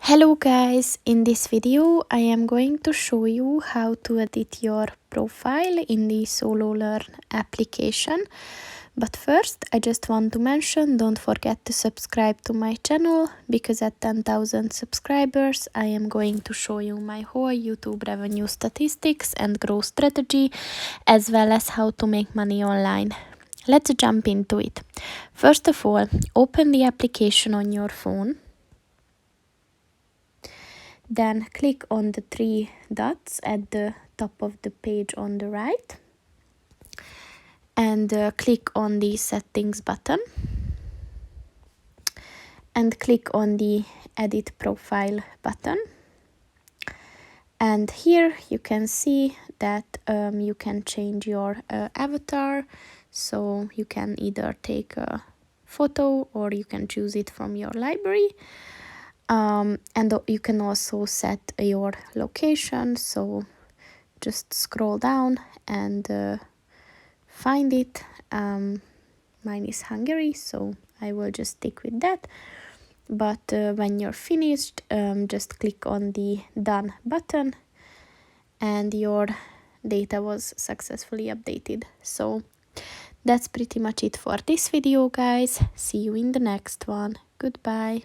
Hello guys, in this video I am going to show you how to edit your profile in the Sololearn application. But first I just want to mention, don't forget to subscribe to my channel, because at 10,000 subscribers I am going to show you my whole YouTube revenue statistics and growth strategy, as well as how to make money online. Let's jump into it. First of all, open the application on your phone. Then click on the three dots at the top of the page on the right and click on the settings button and click on the edit profile button. And here you can see that you can change your avatar, so you can either take a photo or you can choose it from your library. And you can also set your location, so just scroll down and find it. Mine is Hungary, so I will just stick with that. But when you're finished, just click on the done button and your data was successfully updated. So that's pretty much it for this video, guys. See you in the next one. Goodbye.